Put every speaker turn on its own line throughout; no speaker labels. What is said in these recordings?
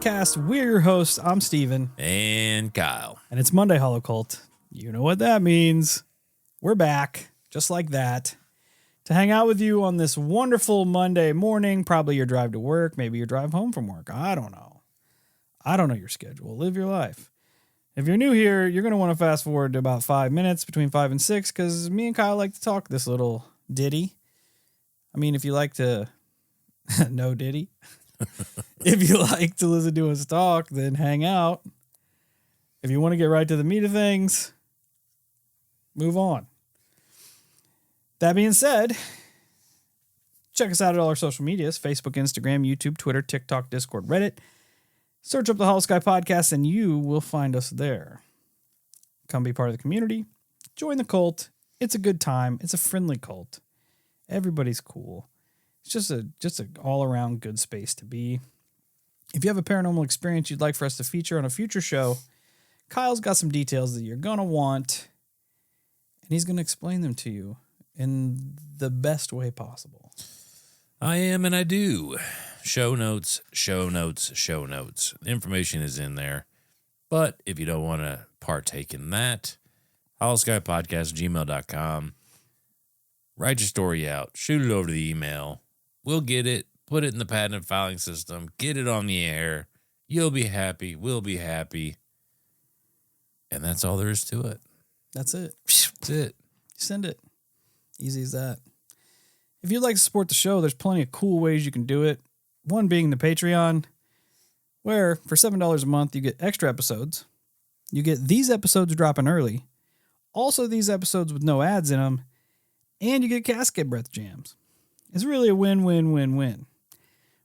Podcast. We're your hosts. I'm Steven.
And Kyle.
And it's Monday Holocult. You know what that means. We're back, just like that, to hang out with you on this wonderful Monday morning. Probably your drive to work. Maybe your drive home from work. I don't know. I don't know your schedule. Live your life. If you're new here, you're going to want to fast forward to about 5 minutes, between 5 and 6, because me and Kyle like to talk this little ditty. I mean, if you like to... no ditty. If you like to listen to us talk, then hang out. If you want to get right to the meat of things, move on. That being said, check us out at all our social medias, Facebook, Instagram, YouTube, Twitter, TikTok, Discord, Reddit. Search up the Holosky Podcast and you will find us there. Come be part of the community. Join the cult. It's a good time. It's a friendly cult. Everybody's cool. It's just a all-around good space to be. If you have a paranormal experience you'd like for us to feature on a future show, Kyle's got some details that you're going to want, and he's going to explain them to you in the best way possible.
I am and I do. Show notes, show notes, show notes. Information is in there. But if you don't want to partake in that, holoskypodcast@gmail.com. Write your story out. Shoot it over to the email. We'll get it, put it in the patent filing system, get it on the air. You'll be happy. We'll be happy. And that's all there is to it.
That's it.
That's it.
Send it. Easy as that. If you'd like to support the show, there's plenty of cool ways you can do it. One being the Patreon, where for $7 a month, you get extra episodes. You get these episodes dropping early. Also, these episodes with no ads in them. And you get casket breath jams. It's really a win-win-win-win.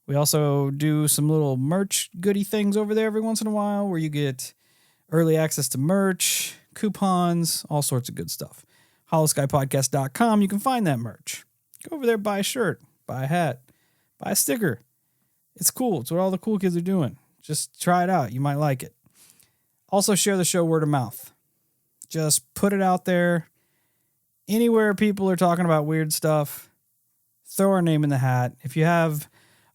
We also do some little merch goodie things over there every once in a while where you get early access to merch, coupons, all sorts of good stuff. holoskypodcast.com, you can find that merch. Go over there, buy a shirt, buy a hat, buy a sticker. It's cool. It's what all the cool kids are doing. Just try it out. You might like it. Also, share the show word of mouth. Just put it out there. Anywhere people are talking about weird stuff, throw our name in the hat. If you have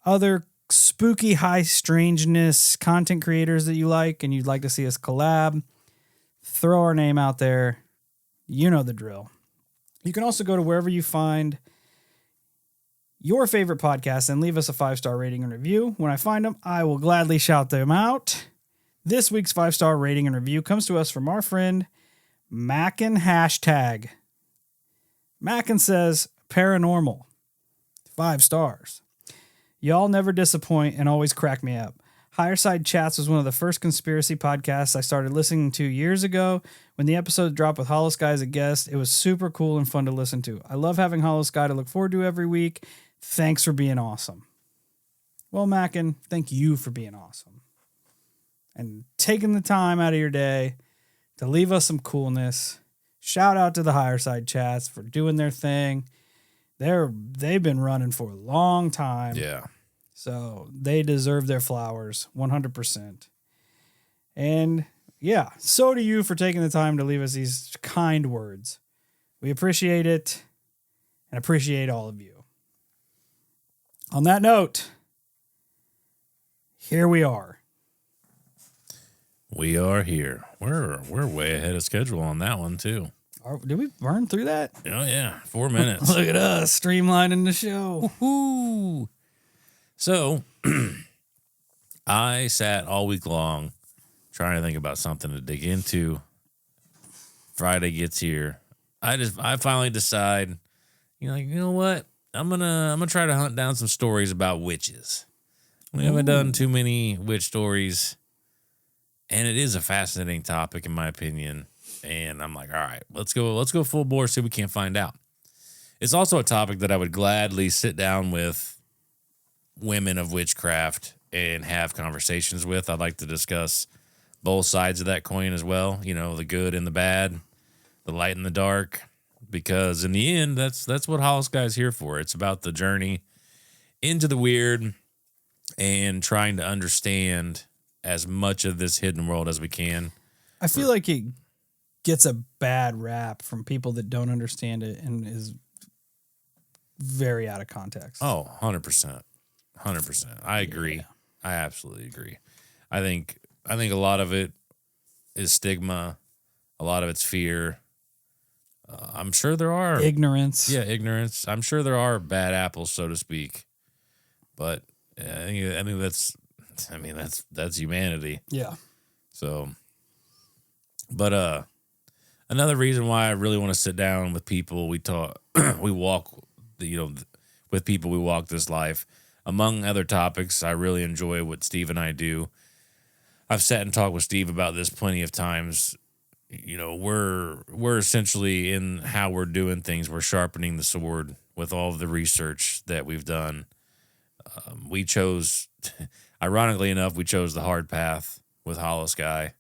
other spooky, high strangeness content creators that you like and you'd like to see us collab, throw our name out there. You know the drill. You can also go to wherever you find your favorite podcast and leave us a 5-star rating and review. When I find them, I will gladly shout them out. This week's 5-star rating and review comes to us from our friend Mackin hashtag. Mackin says, paranormal. 5 stars. Y'all never disappoint and always crack me up. Higher Side Chats was one of the first conspiracy podcasts I started listening to years ago. When the episode dropped with Holosky as a guest, it was super cool and fun to listen to. I love having Holosky to look forward to every week. Thanks for being awesome. Well, Mackin, thank you for being awesome. And taking the time out of your day to leave us some coolness. Shout out to the Higher Side Chats for doing their thing. They've been running for a long time.
Yeah.
So they deserve their flowers 100%. And yeah, so do you for taking the time to leave us these kind words. We appreciate it and appreciate all of you. On that note, here we are.
We are here. We're way ahead of schedule on that one, too.
Did we burn through that?
Oh, yeah. 4 minutes.
Look at us streamlining the show.
Woo-hoo. So, I sat all week long trying to think about something to dig into. Friday gets here. I finally decide, you know what? I'm gonna try to hunt down some stories about witches. We haven't done too many witch stories, and it is a fascinating topic in my opinion. And I'm like, all right, let's go full bore, see what we can find out. It's also a topic that I would gladly sit down with women of witchcraft and have conversations with. I'd like to discuss both sides of that coin as well. You know, the good and the bad, the light and the dark, because in the end, that's what Holosky is here for. It's about the journey into the weird and trying to understand as much of this hidden world as we can.
I feel like it gets a bad rap from people that don't understand it and is very out of context.
Oh, 100%. 100%. I agree. Yeah. I absolutely agree. I think a lot of it is stigma. A lot of it's fear. I'm sure there are
ignorance.
Yeah, ignorance. I'm sure there are bad apples, so to speak. But that's humanity.
Yeah.
So, but another reason why I really want to sit down with people, we talk, we walk, with people we walk this life. Among other topics, I really enjoy what Steve and I do. I've sat and talked with Steve about this plenty of times. We're essentially in how we're doing things. We're sharpening the sword with all of the research that we've done. We chose, ironically enough, we chose the hard path with Holosky.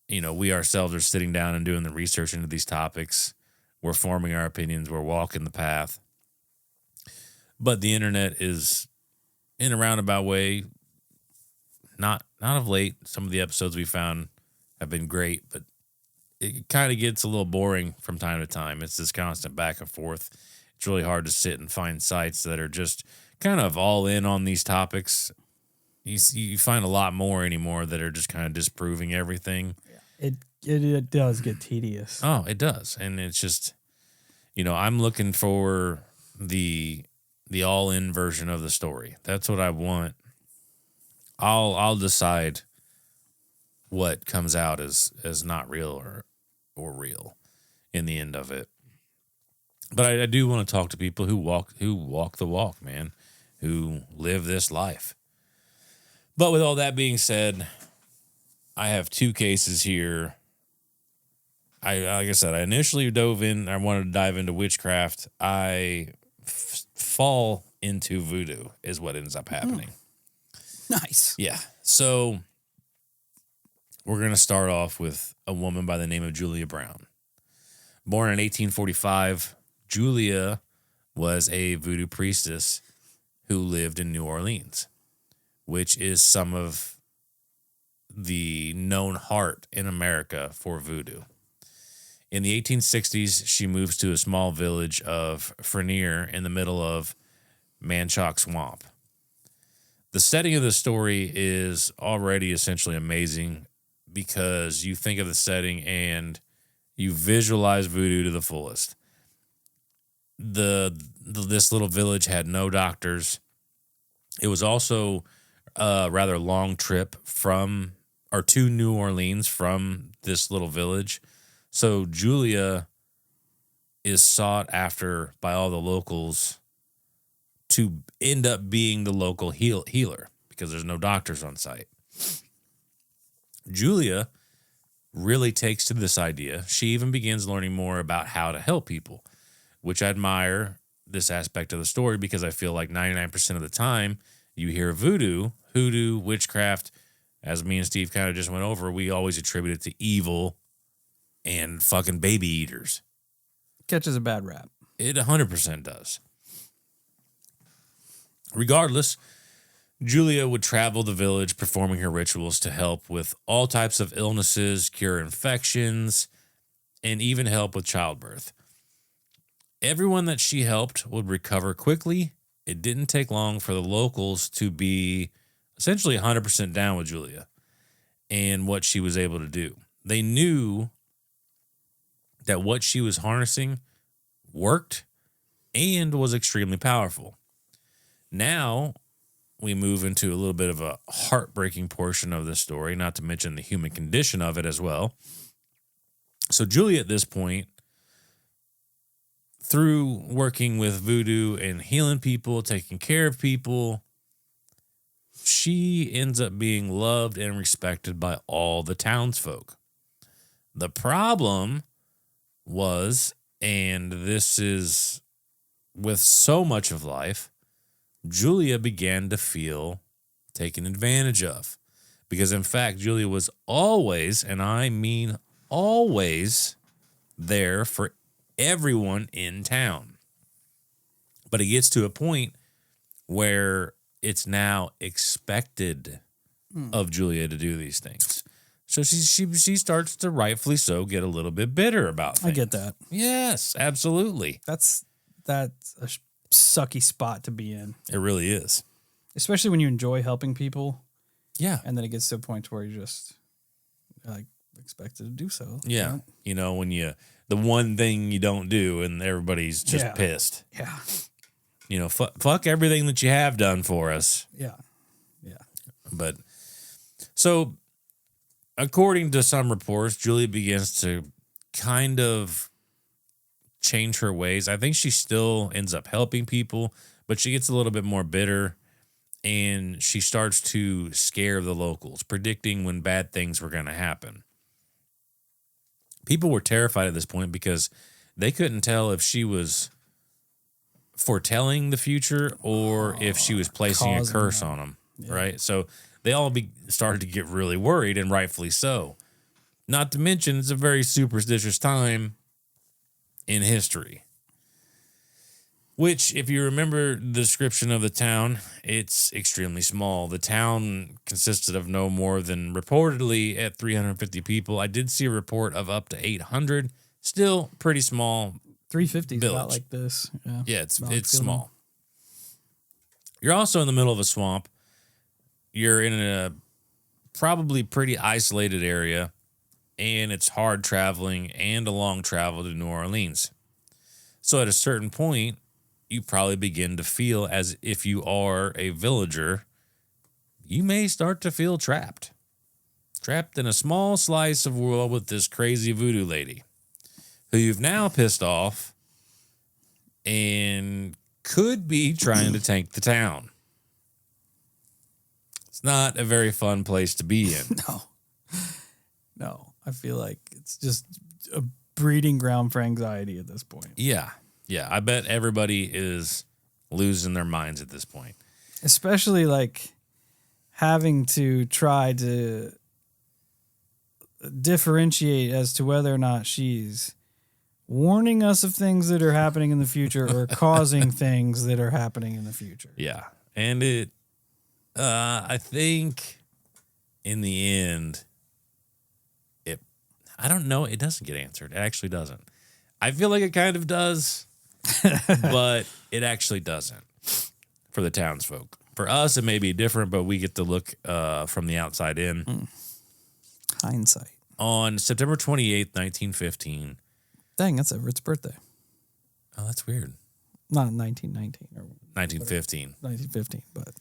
We ourselves are sitting down and doing the research into these topics. We're forming our opinions. We're walking the path. But the internet is, in a roundabout way, not of late. Some of the episodes we found have been great, but it kind of gets a little boring from time to time. It's this constant back and forth. It's really hard to sit and find sites that are just kind of all in on these topics. You find a lot more anymore that are just kind of disproving everything.
It does get tedious.
Oh, it does. And it's just, I'm looking for the all-in version of the story. That's what I want. I'll decide what comes out as not real or real in the end of it. But I do want to talk to people who walk the walk, man, who live this life. But with all that being said, I have two cases here. Like I said, I initially dove in. I wanted to dive into witchcraft. I fall into voodoo is what ends up happening.
Nice.
Yeah. So we're going to start off with a woman by the name of Julia Brown. Born in 1845, Julia was a voodoo priestess who lived in New Orleans, which is some of the known heart in America for voodoo. In the 1860s, she moves to a small village of Frenier in the middle of Manchoc Swamp. The setting of the story is already essentially amazing because you think of the setting and you visualize voodoo to the fullest. This little village had no doctors. It was also a rather long trip to New Orleans from this little village. So Julia is sought after by all the locals to end up being the local healer because there's no doctors on site. Julia really takes to this idea. She even begins learning more about how to help people, which I admire this aspect of the story because I feel like 99% of the time you hear voodoo, hoodoo, witchcraft, as me and Steve kind of just went over, we always attribute it to evil and fucking baby eaters.
Catches a bad rap.
It 100% does. Regardless, Julia would travel the village performing her rituals to help with all types of illnesses, cure infections, and even help with childbirth. Everyone that she helped would recover quickly. It didn't take long for the locals to be essentially 100% down with Julia and what she was able to do. They knew that what she was harnessing worked and was extremely powerful. Now we move into a little bit of a heartbreaking portion of this story, not to mention the human condition of it as well. So Julia at this point, through working with voodoo and healing people, taking care of people, she ends up being loved and respected by all the townsfolk. The problem was, and this is with so much of life, Julia began to feel taken advantage of. Because in fact, Julia was always, and I mean always, there for everyone in town. But it gets to a point where it's now expected of Julia to do these things. So she starts to rightfully so get a little bit bitter about things.
I get that.
Yes, absolutely.
That's a sucky spot to be in.
It really is.
Especially when you enjoy helping people
Yeah.
And then it gets to a point where you just like expected to do so.
Yeah. You know, when the one thing you don't do and everybody's just pissed.
Yeah.
You know, fuck everything that you have done for us.
Yeah. Yeah.
But so, according to some reports, Julia begins to kind of change her ways. I think she still ends up helping people, but she gets a little bit more bitter and she starts to scare the locals, predicting when bad things were going to happen. People were terrified at this point because they couldn't tell if she was foretelling the future or if she was placing a curse on them, right? So they all started to get really worried, and rightfully so. Not to mention, it's a very superstitious time in history. Which, if you remember the description of the town, it's extremely small. The town consisted of no more than, reportedly, at 350 people. I did see a report of up to 800. Still pretty small.
350 is about like this.
Yeah, it's small. You're also in the middle of a swamp. You're in a probably pretty isolated area, and it's hard traveling and a long travel to New Orleans. So at a certain point, you probably begin to feel as if you are a villager. You may start to feel trapped. Trapped in a small slice of world with this crazy voodoo lady who you've now pissed off and could be trying to tank the town. It's not a very fun place to be in.
No. I feel like it's just a breeding ground for anxiety at this point.
Yeah. Yeah. I bet everybody is losing their minds at this point.
Especially like having to try to differentiate as to whether or not she's warning us of things that are happening in the future or causing things that are happening in the future.
Yeah. And I think in the end, I don't know. It doesn't get answered. It actually doesn't. I feel like it kind of does, but it actually doesn't for the townsfolk. For us, it may be different, but we get to look from the outside in.
Hindsight.
On September 28th, 1915.
Dang, that's Everett's birthday.
Oh, that's weird.
Not in 1919 or
1915.
1915, but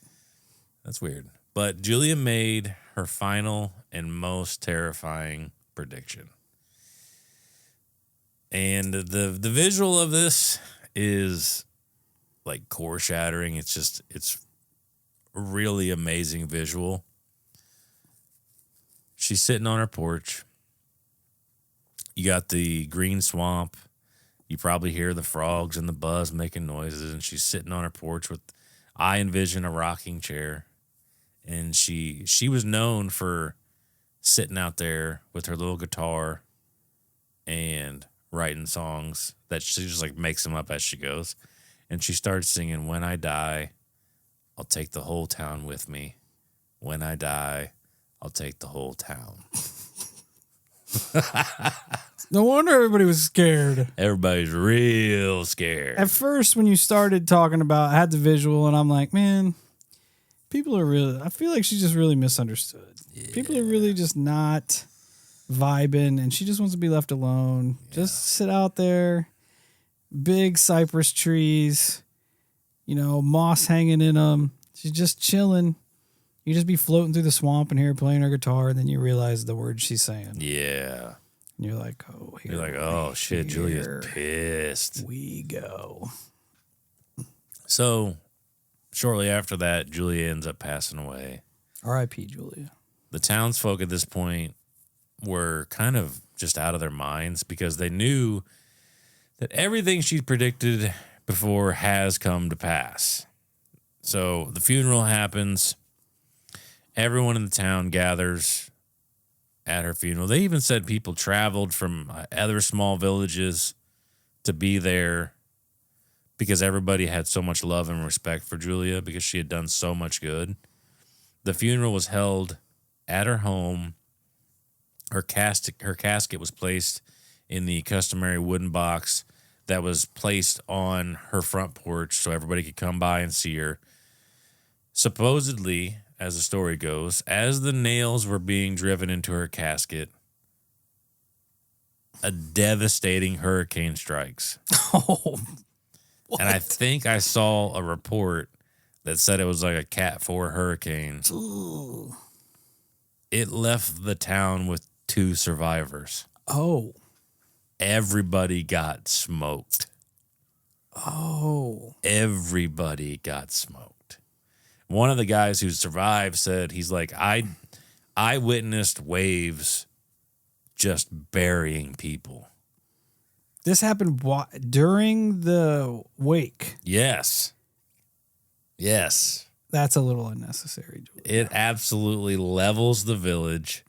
that's weird. But Julia made her final and most terrifying prediction. And the visual of this is like core shattering. It's a really amazing visual. She's sitting on her porch. You got the green swamp. You probably hear the frogs and the buzz making noises. And she's sitting on her porch with, I envision, a rocking chair. And she was known for sitting out there with her little guitar and writing songs that she just like makes them up as she goes. And she starts singing, "When I die, I'll take the whole town with me. When I die, I'll take the whole town."
no wonder everybody was scared.
Everybody's real scared.
At first, when you started talking about, I had the visual, and I'm like, man, people are really, I feel like she's just really misunderstood. Yeah. People are really just not vibing, and she just wants to be left alone. Yeah. Just sit out there, big cypress trees, moss hanging in them. She's just chilling. You just be floating through the swamp and hear her playing her guitar, and then you realize the words she's saying.
Yeah.
And you're like, oh, here.
You're like, oh, shit, Julia's pissed.
We go.
So, shortly after that, Julia ends up passing away.
R.I.P. Julia.
The townsfolk at this point were kind of just out of their minds because they knew that everything she predicted before has come to pass. So, the funeral happens. Everyone in the town gathers at her funeral. They even said people traveled from other small villages to be there because everybody had so much love and respect for Julia because she had done so much good. The funeral was held at her home. Her casket was placed in the customary wooden box that was placed on her front porch so everybody could come by and see her. Supposedly, as the story goes, as the nails were being driven into her casket, a devastating hurricane strikes.
Oh, what?
And I think I saw a report that said it was like a Cat 4 hurricane.
Ooh.
It left the town with 2 survivors.
Oh.
Everybody got smoked.
Oh.
Everybody got smoked. One of the guys who survived said, he's like, I witnessed waves just burying people.
This happened during the wake.
Yes. Yes.
That's a little unnecessary. Julia.
It absolutely levels the village.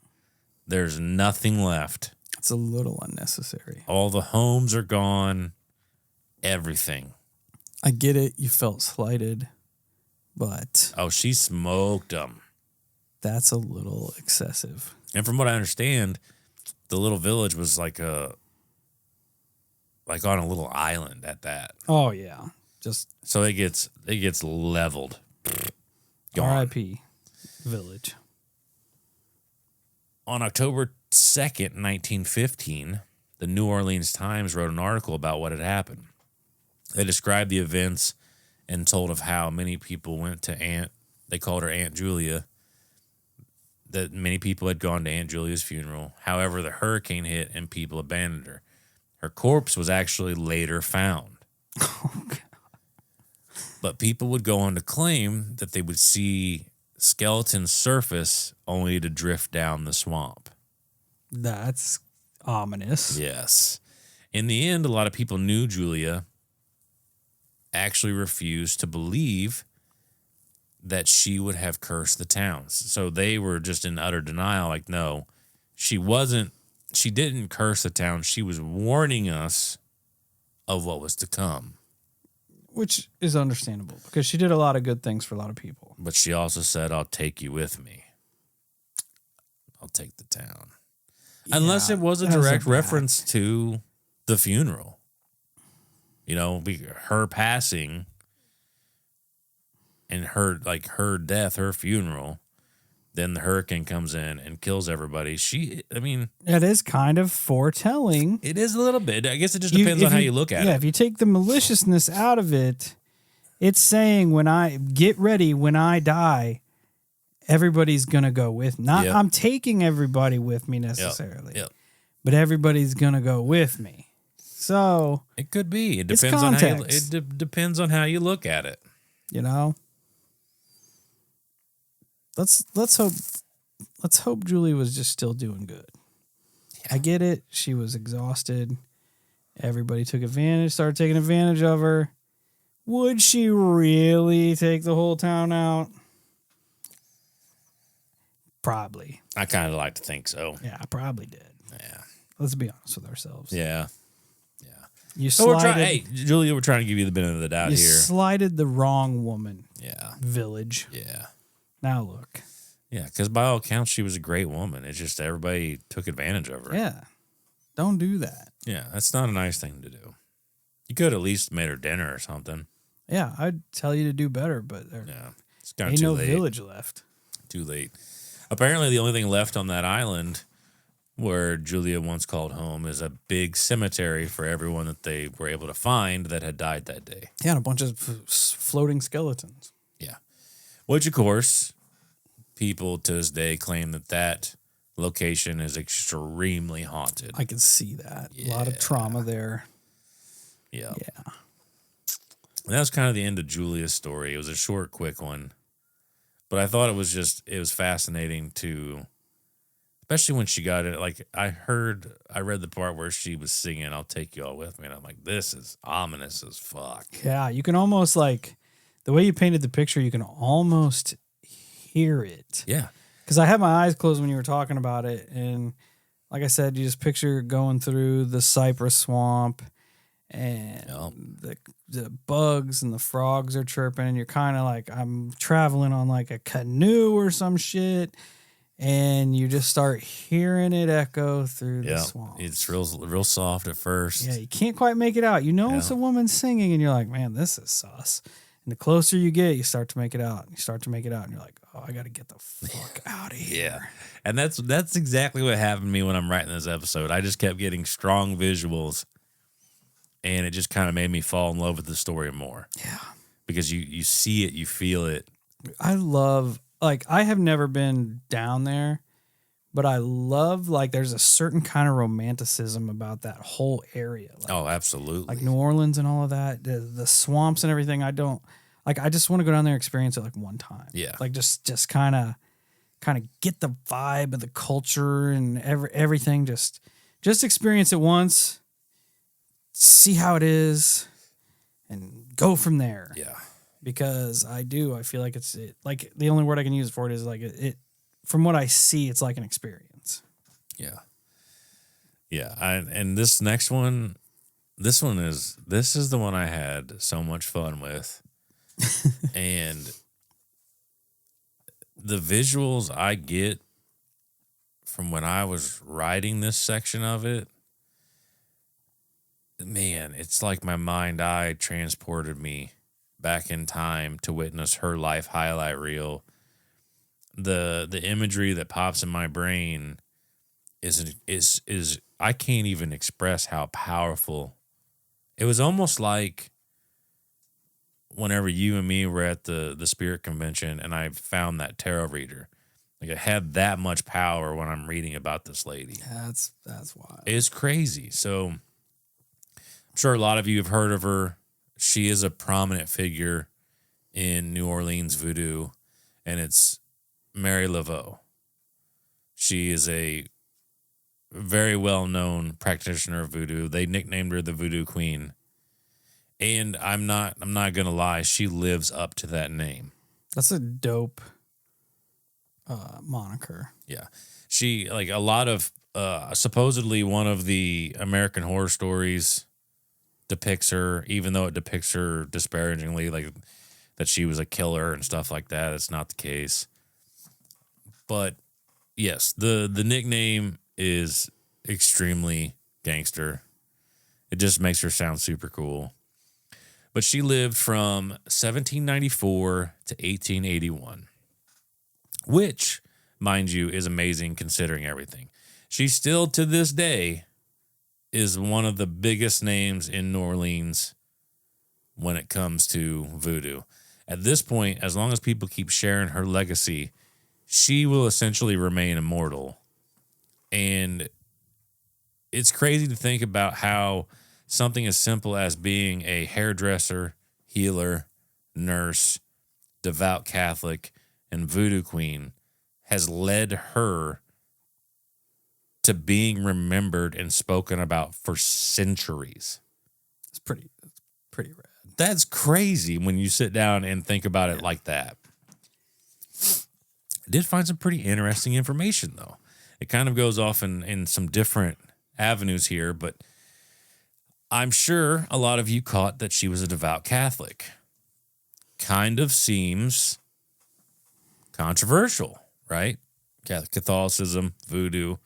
There's nothing left.
It's a little unnecessary.
All the homes are gone. Everything.
I get it. You felt slighted, but
Oh, she smoked them.
that's a little excessive.
And from what I understand, the little village was like on a little island at that.
Oh yeah, just
So it gets leveled. Gone.
R.I.P. Village.
On October 2nd, 1915, the New Orleans Times wrote an article about what had happened. They described the events and told of how many people went to they called her Aunt Julia, that many people had gone to Aunt Julia's funeral. However, the hurricane hit and people abandoned her. Her corpse was actually later found.
Oh, God.
But people would go on to claim that they would see skeletons surface only to drift down the swamp.
That's ominous.
Yes. In the end, a lot of people knew Julia actually refused to believe that she would have cursed the towns. So they were just in utter denial. Like, no, she didn't curse the town. She was warning us of what was to come.
Which is understandable because she did a lot of good things for a lot of people.
But she also said, I'll take you with me. I'll take the town. Unless it was a direct reference to the funeral. You know, her passing and her death, her funeral, then the hurricane comes in and kills everybody.
It is kind of foretelling.
It is a little bit. I guess it just depends on how you look at it.
Yeah, if you take the maliciousness out of it, it's saying when I die, everybody's going to go with me. Not I'm taking everybody with me necessarily.
Yep.
But everybody's going to go with me. So
it could be. It
it's
depends on
context.
depends on how you look at it.
You know? Let's hope Julie was just still doing good. Yeah. I get it. She was exhausted. Everybody started taking advantage of her. Would she really take the whole town out? Probably.
I kind of like to think so.
Yeah, I probably did.
Yeah.
Let's be honest with ourselves.
Yeah.
You
hey, Julia, we're trying to give you the benefit of the doubt here.
You slighted the wrong woman.
Yeah.
Village.
Yeah.
Now look.
Yeah, because by all accounts, she was a great woman. It's just everybody took advantage of her.
Yeah. Don't do that.
Yeah, that's not a nice thing to do. You could at least made her dinner or something.
Yeah, I'd tell you to do better, but
it's kind of
ain't
too
no
late.
village left.
Too late. Apparently, the only thing left on that island where Julia once called home is a big cemetery for everyone that they were able to find that had died that day.
Yeah, and a bunch of floating skeletons.
Yeah. Which, of course, people to this day claim that location is extremely haunted.
I can see that.
Yeah.
A lot of trauma there.
Yeah.
Yeah.
And that was kind of the end of Julia's story. It was a short, quick one. But I thought it was fascinating to, especially when she got it. Like I read the part where she was singing, I'll take you all with me. And I'm like, this is ominous as fuck.
Yeah. You can almost the way you painted the picture, you can almost hear it.
Yeah.
Because I had my eyes closed when you were talking about it. And like I said, you just picture going through the cypress swamp and the bugs and the frogs are chirping. And you're kind of like, I'm traveling on like a canoe or some shit. And you just start hearing it echo through the swamp.
It's real soft at first.
Yeah, you can't quite make it out. You know it's a woman singing and you're like, man, this is sus. And the closer you get, you start to make it out. You start to make it out, and you're like, oh, I got to get the fuck out of here.
Yeah. And that's exactly what happened to me when I'm writing this episode. I just kept getting strong visuals, and it just kind of made me fall in love with the story more.
Yeah.
Because you see it, you feel it.
I love, like, I have never been down there, but I love, like, there's a certain kind of romanticism about that whole area. Like,
Oh, absolutely.
like New Orleans and all of that, the swamps and everything. I just want to go down there and experience it like one time.
Yeah.
Like just kind of get the vibe of the culture and everything. Just experience it once, see how it is, and go from there.
Yeah.
Because I feel like like the only word I can use for it is like it from what I see, it's like an experience.
Yeah. Yeah. And this next one, this is the one I had so much fun with. And the visuals I get from when I was writing this section of it, man, it's like my mind eye transported me back in time to witness her life highlight reel. The imagery that pops in my brain is I can't even express how powerful. It was almost like whenever you and me were at the spirit convention and I found that tarot reader. Like, it had that much power when I'm reading about this lady.
That's wild.
It's crazy. So I'm sure a lot of you have heard of her. She is a prominent figure in New Orleans voodoo, and it's Mary Laveau. She is a very well-known practitioner of voodoo. They nicknamed her the Voodoo Queen. And I'm not gonna lie, she lives up to that name.
That's a dope moniker.
Yeah. She, like, a lot of supposedly one of the American Horror Stories depicts her, even though it depicts her disparagingly, like that she was a killer and stuff like that. It's not the case. But yes, the nickname is extremely gangster. It just makes her sound super cool. But she lived from 1794 to 1881, which, mind you, is amazing considering everything. She still, to this day, is one of the biggest names in New Orleans when it comes to voodoo. At this point, as long as people keep sharing her legacy, she will essentially remain immortal. And it's crazy to think about how something as simple as being a hairdresser, healer, nurse, devout Catholic, and voodoo queen has led her to being remembered and spoken about for centuries.
It's pretty rad.
That's crazy when you sit down and think about it like that. I did find some pretty interesting information, though. It kind of goes off in some different avenues here, but I'm sure a lot of you caught that she was a devout Catholic. Kind of seems controversial, right? Catholicism, voodoo.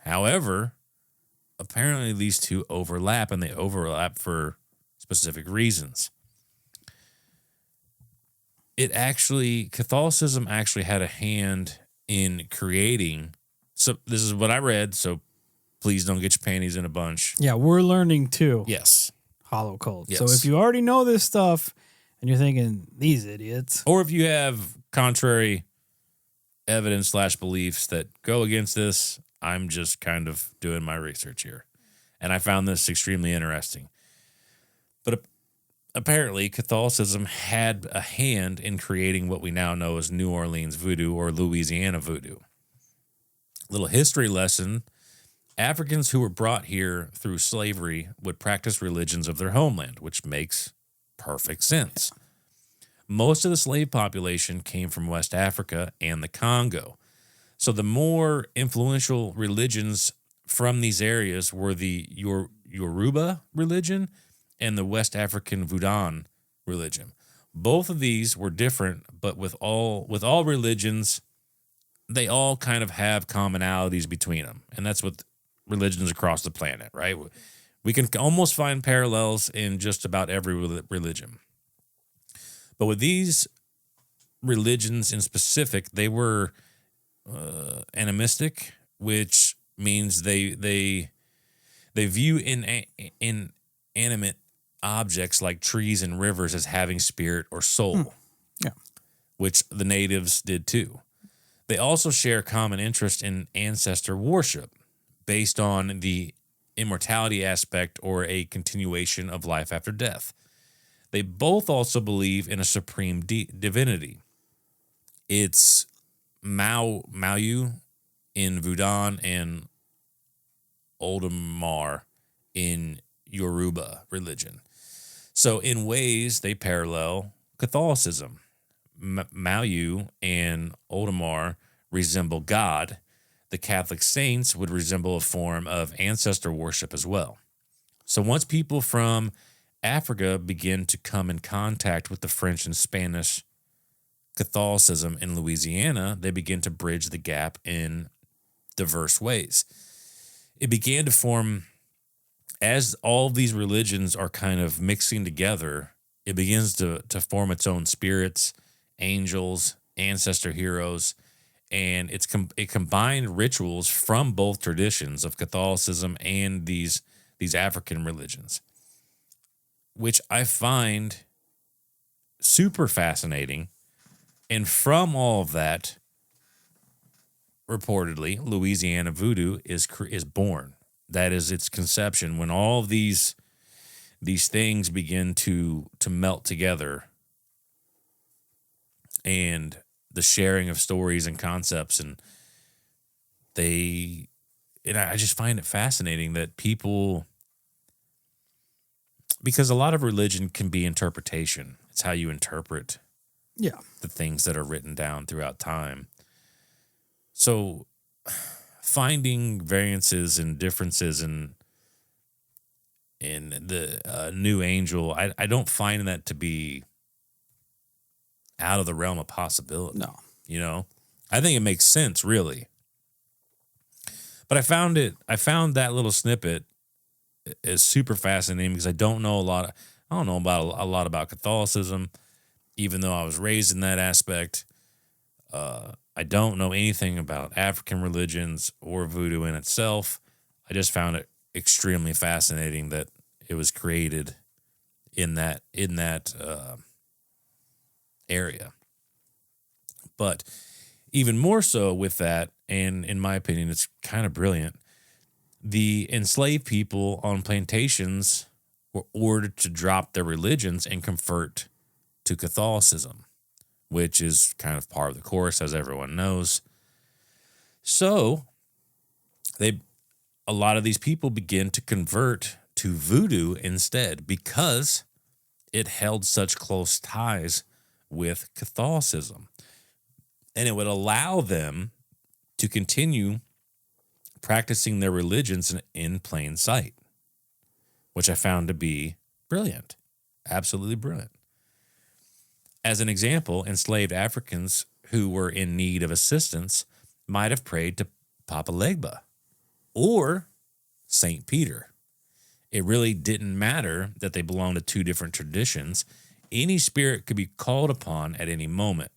However, apparently these two overlap, and they overlap for specific reasons. Catholicism actually had a hand in creating, so this is what I read, so please don't get your panties in a bunch.
Yeah, we're learning too.
Yes.
Hollow cult.
Yes.
So if you already know this stuff and you're thinking, these idiots.
Or if you have contrary evidence / beliefs that go against this, I'm just kind of doing my research here. And I found this extremely interesting. But apparently, Catholicism had a hand in creating what we now know as New Orleans voodoo or Louisiana voodoo. Little history lesson. Africans who were brought here through slavery would practice religions of their homeland, which makes perfect sense. Most of the slave population came from West Africa and the Congo. So the more influential religions from these areas were the Yoruba religion and the West African Voodoo religion. Both of these were different, but with all religions, they all kind of have commonalities between them. And that's with religions across the planet, right? We can almost find parallels in just about every religion. But with these religions in specific, they were animistic, which means they view inanimate objects like trees and rivers as having spirit or soul,
Yeah.
which the natives did too. They also share common interest in ancestor worship based on the immortality aspect or a continuation of life after death. They both also believe in a supreme divinity. It's Maui in Voodoo and Oldemar in Yoruba religion. So in ways, they parallel Catholicism. Maui and Oldemar resemble God. The Catholic saints would resemble a form of ancestor worship as well. So once people from Africa begin to come in contact with the French and Spanish Catholicism in Louisiana, they begin to bridge the gap in diverse ways. It began to form, as all these religions are kind of mixing together, it begins to form its own spirits, angels, ancestor heroes, and it combined rituals from both traditions of Catholicism and these African religions, which I find super fascinating. And from all of that, reportedly, Louisiana voodoo is born. That is its conception. When all of these things begin to melt together, and the sharing of stories and concepts, and I just find it fascinating that people, because a lot of religion can be interpretation. It's how you interpret the things that are written down throughout time. So finding variances and differences in the new angel, I don't find that to be out of the realm of possibility.
No.
You know, I think it makes sense, really. But I found that little snippet is super fascinating because I don't know about a lot about Catholicism, even though I was raised in that aspect. I don't know anything about African religions or voodoo in itself. I just found it extremely fascinating that it was created in that area. But even more so with that, and in my opinion, it's kind of brilliant, the enslaved people on plantations were ordered to drop their religions and convert to Catholicism, which is kind of part of the course, as everyone knows. So a lot of these people begin to convert to voodoo instead because it held such close ties with Catholicism. And it would allow them to continue practicing their religions in plain sight, which I found to be brilliant, absolutely brilliant. As an example, enslaved Africans who were in need of assistance might have prayed to Papa Legba or St. Peter. It really didn't matter that they belonged to two different traditions. Any spirit could be called upon at any moment.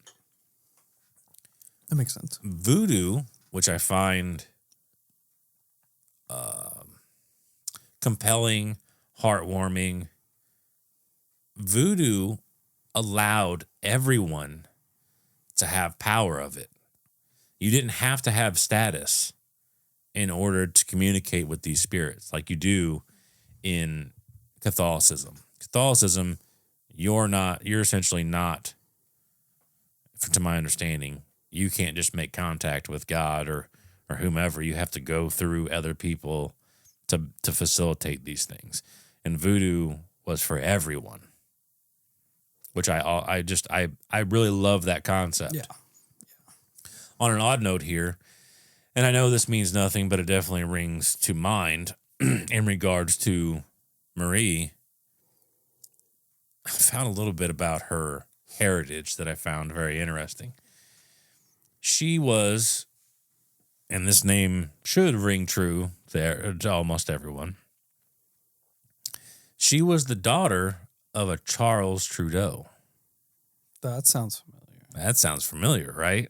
That makes sense.
Voodoo, which I find compelling, heartwarming, voodoo allowed everyone to have power of it. You didn't have to have status in order to communicate with these spirits like you do in Catholicism. Catholicism, you're essentially not, to my understanding, you can't just make contact with God or whomever. You have to go through other people to facilitate these things. And voodoo was for everyone, which I really love that concept.
Yeah.
On an odd note here, and I know this means nothing, but it definitely rings to mind in regards to Marie. I found a little bit about her heritage that I found very interesting. She was, and this name should ring true to almost everyone, she was the daughter of a Charles Trudeau.
That sounds familiar.
That sounds familiar, right?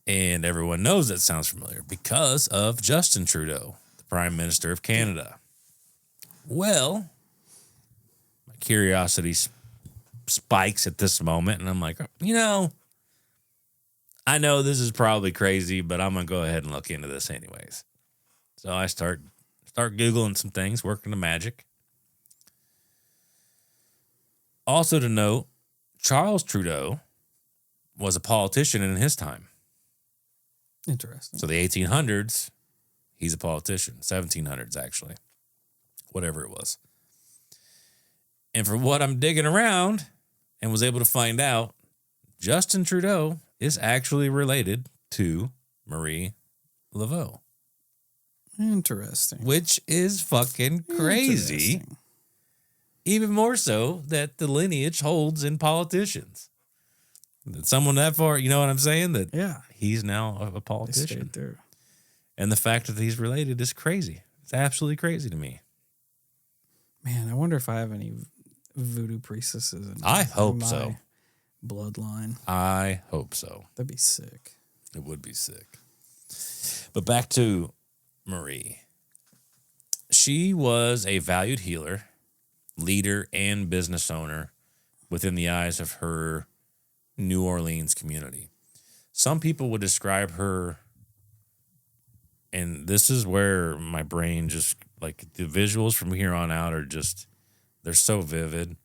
And everyone knows that sounds familiar because of Justin Trudeau, the Prime Minister of Canada. Well, my curiosity spikes at this moment, and I'm like, I know this is probably crazy, but I'm going to go ahead and look into this anyways. So I start Googling some things, working the magic. Also to note, Charles Trudeau was a politician in his time.
Interesting.
So the 1800s, he's a politician. 1700s, actually. Whatever it was. And for what I'm digging around and was able to find out, Justin Trudeau is actually related to Marie Laveau.
Interesting.
Which is fucking crazy. Even more so that the lineage holds in politicians. That someone that far, you know what I'm saying? That he's now a politician. And the fact that he's related is crazy. It's absolutely crazy to me.
Man, I wonder if I have any voodoo priestesses in
I hope so.
Bloodline.
I hope so.
That'd be sick.
It would be sick. But back to Marie. She was a valued healer, leader, and business owner within the eyes of her New Orleans community. Some people would describe her, and this is where my brain just, like, the visuals from here on out are just, they're so vivid.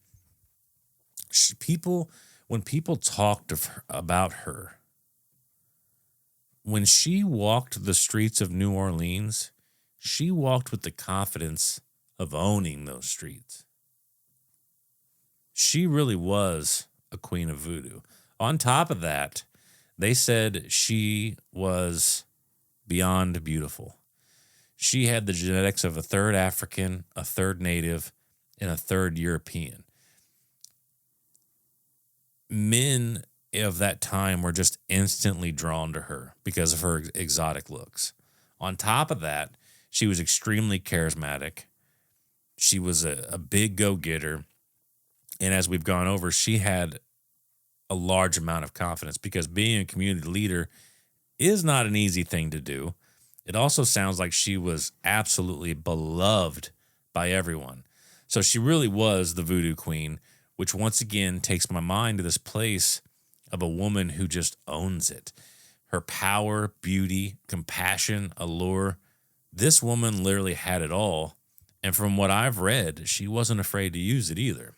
When people talked about her, when she walked the streets of New Orleans, she walked with the confidence of owning those streets. She really was a queen of voodoo. On top of that, they said she was beyond beautiful. She had the genetics of a third African, a third Native, and a third European. Men of that time were just instantly drawn to her because of her exotic looks. On top of that, she was extremely charismatic. She was a big go-getter. And as we've gone over, she had a large amount of confidence because being a community leader is not an easy thing to do. It also sounds like she was absolutely beloved by everyone. So she really was the voodoo queen, which once again takes my mind to this place of a woman who just owns it. Her power, beauty, compassion, allure. This woman literally had it all. And from what I've read, she wasn't afraid to use it either.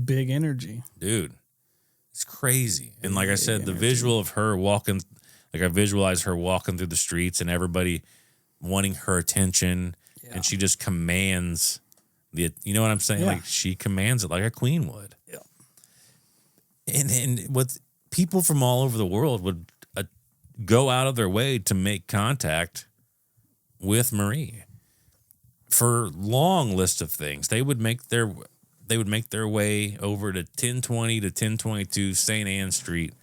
Big energy.
Dude, it's crazy. And like I said, the visual of her walking, like I visualize her walking through the streets and everybody wanting her attention. Yeah. And she just commands you know what I'm saying? Yeah. Like she commands it like a queen would. Yeah. And what people from all over the world would go out of their way to make contact with Marie for long list of things. They would make their way over to 1020 to 1022 St. Anne Street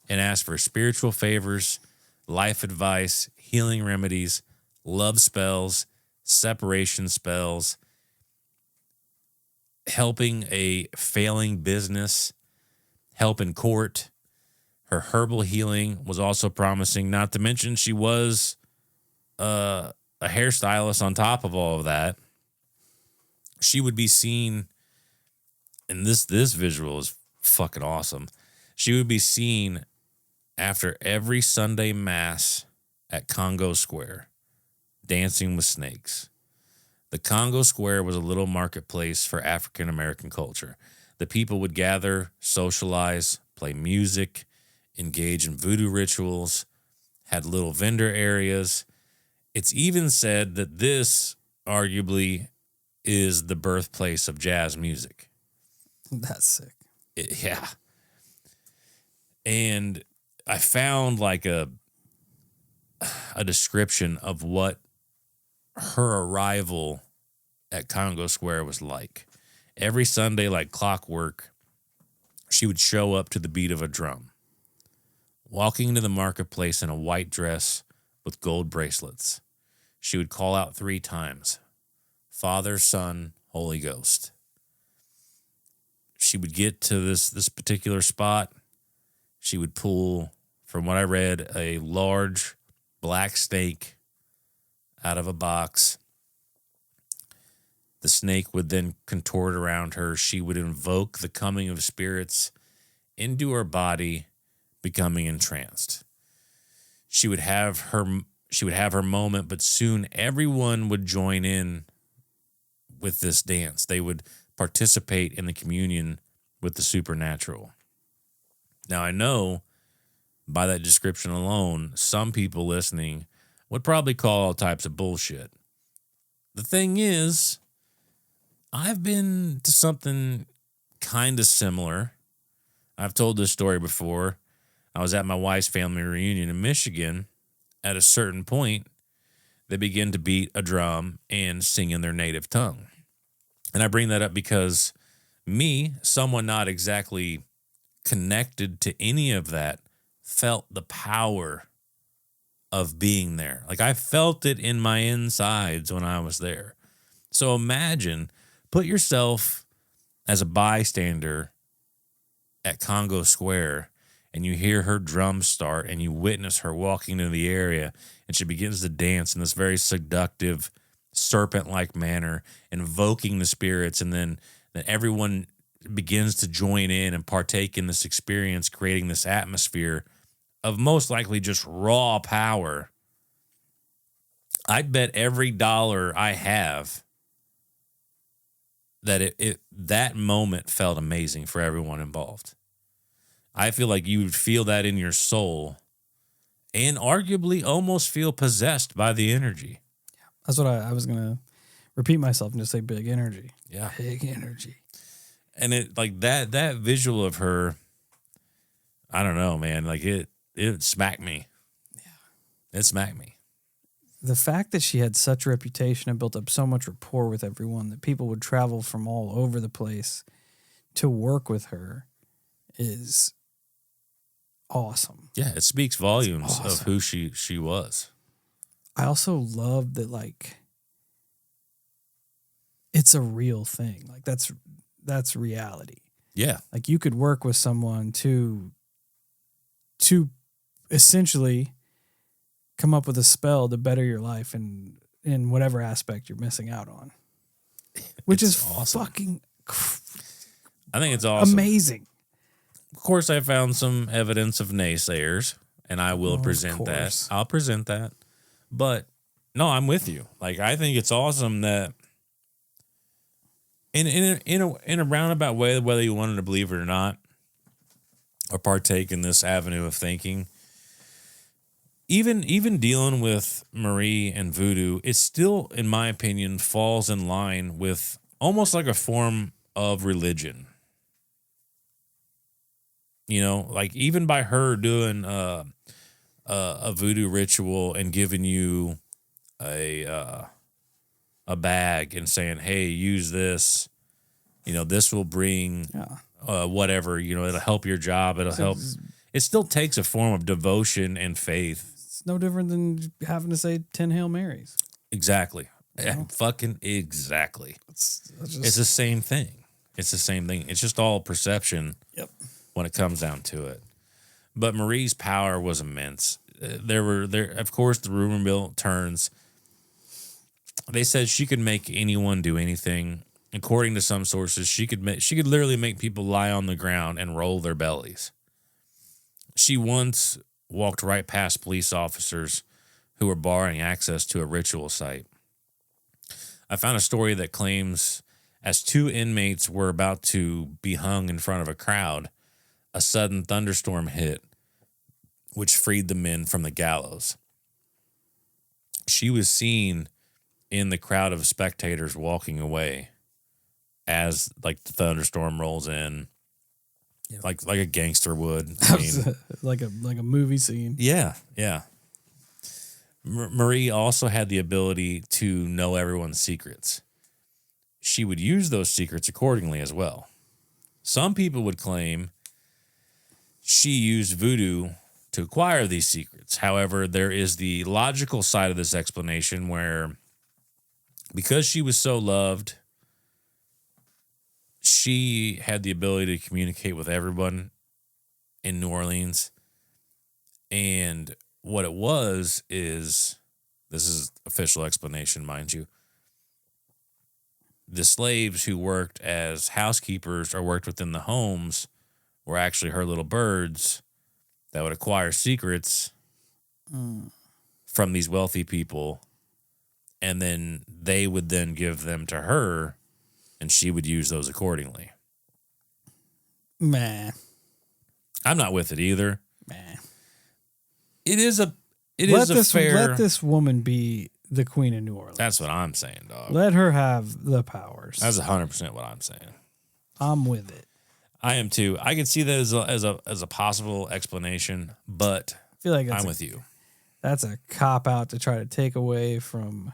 and ask for spiritual favors, life advice, healing remedies, love spells, separation spells, helping a failing business, help in court. Her herbal healing was also promising, not to mention she was a hairstylist on top of all of that. She would be seen, and this visual is fucking awesome. She would be seen after every Sunday mass at Congo Square, dancing with snakes. The Congo Square was a little marketplace for African American culture. The people would gather, socialize, play music, engage in voodoo rituals, had little vendor areas. It's even said that this arguably is the birthplace of jazz music.
That's sick.
Yeah. And I found like a description of what her arrival at Congo Square was like. Every Sunday, like clockwork, she would show up to the beat of a drum, walking into the marketplace in a white dress with gold bracelets. She would call out 3 times, Father, Son, Holy Ghost. she would get to this particular spot. She would pull, from what I read, a large black snake out of a box. The snake would then contort around her. She would invoke the coming of spirits into her body, becoming entranced. She would have her moment, but soon everyone would join in with this dance. They would participate in the communion with the supernatural. Now, I know by that description alone, some people listening would probably call all types of bullshit. The thing is, I've been to something kind of similar. I've told this story before. I was at my wife's family reunion in Michigan. At a certain point, they begin to beat a drum and sing in their native tongue. And I bring that up because me, someone not exactly connected to any of that, felt the power of being there. Like, I felt it in my insides when I was there. So imagine, put yourself as a bystander at Congo Square, and you hear her drums start, and you witness her walking into the area, and she begins to dance in this very seductive, serpent-like manner, invoking the spirits, and then everyone begins to join in and partake in this experience, creating this atmosphere of most likely just raw power. I'd bet every dollar I have that that moment felt amazing for everyone involved. I feel like you would feel that in your soul and arguably almost feel possessed by the energy.
That's what I was going to repeat myself and just say big energy.
Yeah.
Big energy.
And it, like, that visual of her, I don't know, man, like it smacked me. Yeah. It smacked me.
The fact that she had such a reputation and built up so much rapport with everyone that people would travel from all over the place to work with her is awesome.
Yeah, it speaks volumes of who she was.
I also love that, like, it's a real thing. Like, that's reality.
Yeah.
Like, you could work with someone to essentially come up with a spell to better your life in whatever aspect you're missing out on. Which is
awesome.
Fucking
I think it's awesome.
Amazing.
Of course, I found some evidence of naysayers, and I will present that. I'll present that. But no, I'm with you. Like, I think it's awesome that in a roundabout way, whether you wanted to believe it or not, or partake in this avenue of thinking, even dealing with Marie and voodoo, it still, in my opinion, falls in line with almost like a form of religion. You know, like, even by her doing a voodoo ritual and giving you a bag and saying, "Hey, use this. You know, this will bring whatever. You know, it'll help your job. It'll help." It still takes a form of devotion and faith.
It's no different than having to say 10 Hail Marys.
Exactly. Yeah, fucking exactly. It's the same thing. It's the same thing. It's just all perception.
Yep.
When it comes down to it. But Marie's power was immense. Of course, the rumor mill turns. They said she could make anyone do anything. According to some sources, she could literally make people lie on the ground and roll their bellies. She once walked right past police officers who were barring access to a ritual site. I found a story that claims as two inmates were about to be hung in front of a crowd, a sudden thunderstorm hit, which freed the men from the gallows. She was seen in the crowd of spectators walking away as, like, the thunderstorm rolls in, like a gangster would. I mean,
like a movie scene.
Yeah, yeah. Marie also had the ability to know everyone's secrets. She would use those secrets accordingly as well. Some people would claim she used voodoo to acquire these secrets. However, there is the logical side of this explanation where, because she was so loved, she had the ability to communicate with everyone in New Orleans. And what it was is, this is official explanation, mind you. The slaves who worked as housekeepers or worked within the homes were actually her little birds that would acquire secrets from these wealthy people. And then they would then give them to her, and she would use those accordingly.
Man.
I'm not with it either.
Man.
It is a fair.
Let this woman be the queen of New Orleans.
That's what I'm saying, dog.
Let her have the powers.
That's 100% what I'm saying.
I'm with it.
I am too. I can see that as a possible explanation, but
I feel like
I'm with you.
That's a cop out to try to take away from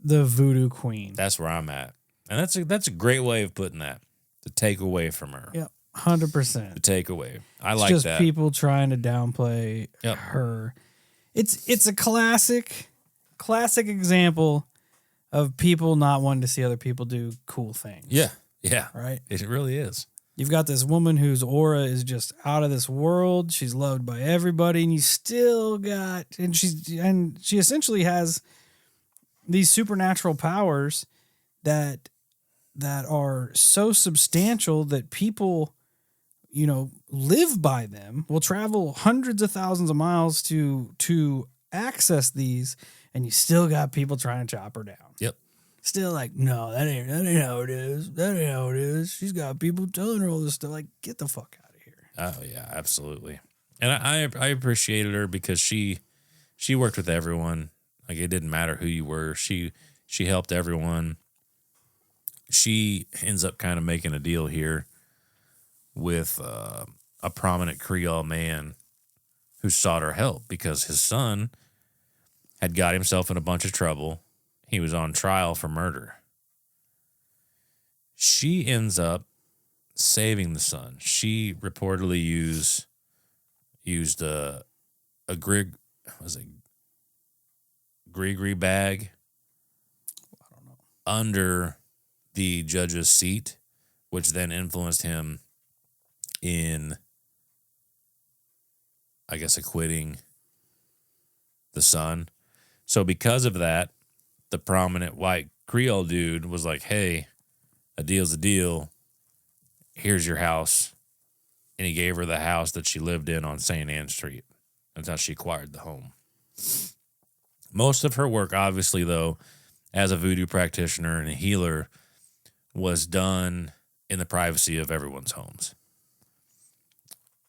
the voodoo queen.
That's where I'm at, and that's a great way of putting that. To take away from her.
Yep, 100%.
To take away.
It's just that. People trying to downplay her. It's a classic example of people not wanting to see other people do cool things.
Yeah.
Right?
It really is.
You've got this woman whose aura is just out of this world. She's loved by everybody, and you still got, and she essentially has these supernatural powers that are so substantial that people, live by them, will travel hundreds of thousands of miles to access these, and you still got people trying to chop her down.
Yep.
Still like, no, that ain't how it is. That ain't how it is. She's got people telling her all this stuff. Like, get the fuck out of here.
Oh yeah, absolutely. And I appreciated her because she worked with everyone. Like, it didn't matter who you were. She helped everyone. She ends up kind of making a deal here with a prominent Creole man who sought her help because his son had got himself in a bunch of trouble. He was on trial for murder. She ends up saving the son. She reportedly used a gree bag under the judge's seat, which then influenced him in, I guess, acquitting the son. So because of that, the prominent white Creole dude was like, hey, a deal's a deal. Here's your house. And he gave her the house that she lived in on St. Anne Street. That's how she acquired the home. Most of her work, obviously, though, as a voodoo practitioner and a healer, was done in the privacy of everyone's homes.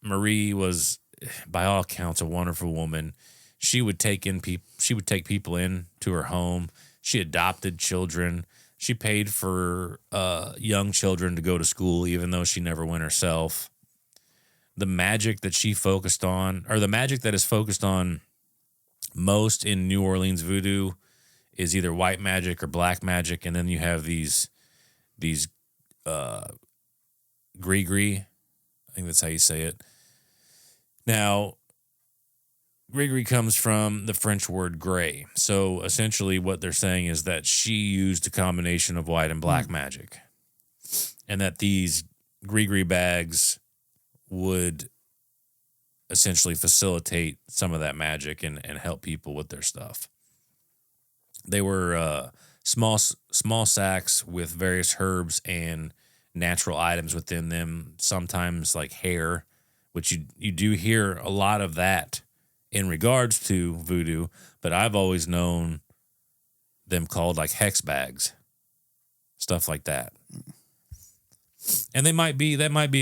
Marie was, by all accounts, a wonderful woman. She would take people in to her home. She adopted children. She paid for young children to go to school, even though she never went herself. The magic that she focused on, or the magic that is focused on most in New Orleans voodoo, is either white magic or black magic, and then you have these gris-gris. I think that's how you say it. Now, gris-gris comes from the French word gray. So essentially what they're saying is that she used a combination of white and black magic. And that these gris-gris bags would essentially facilitate some of that magic and help people with their stuff. They were small sacks with various herbs and natural items within them, sometimes like hair, which you do hear a lot of that in regards to voodoo, but I've always known them called like hex bags, stuff like that. And that might be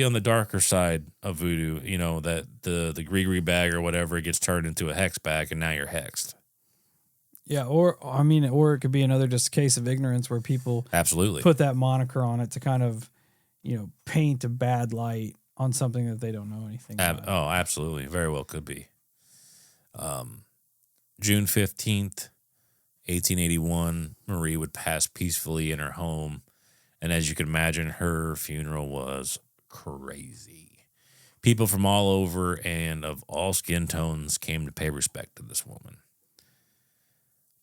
on the darker side of voodoo, that the gris-gris bag or whatever gets turned into a hex bag and now you're hexed.
Yeah, or it could be another just case of ignorance where people
absolutely
put that moniker on it to kind of, paint a bad light on something that they don't know anything about.
Oh, absolutely. Very well could be. June 15th, 1881, Marie would pass peacefully in her home. And as you can imagine, her funeral was crazy. People from all over and of all skin tones came to pay respect to this woman.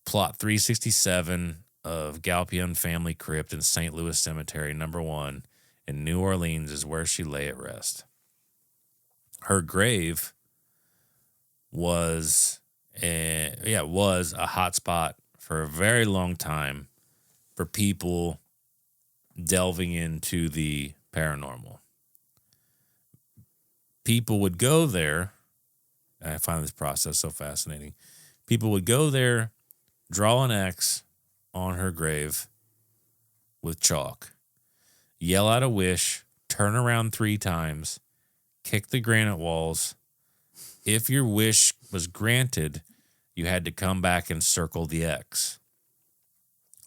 Plot 367 of Galpion Family Crypt in St. Louis Cemetery, number 1, in New Orleans is where she lay at rest. Her grave was a hot spot for a very long time for people delving into the paranormal. People would go there, and I find this process so fascinating. People would go there, draw an X on her grave with chalk, yell out a wish, turn around 3 times, kick the granite walls. If your wish was granted, you had to come back and circle the X.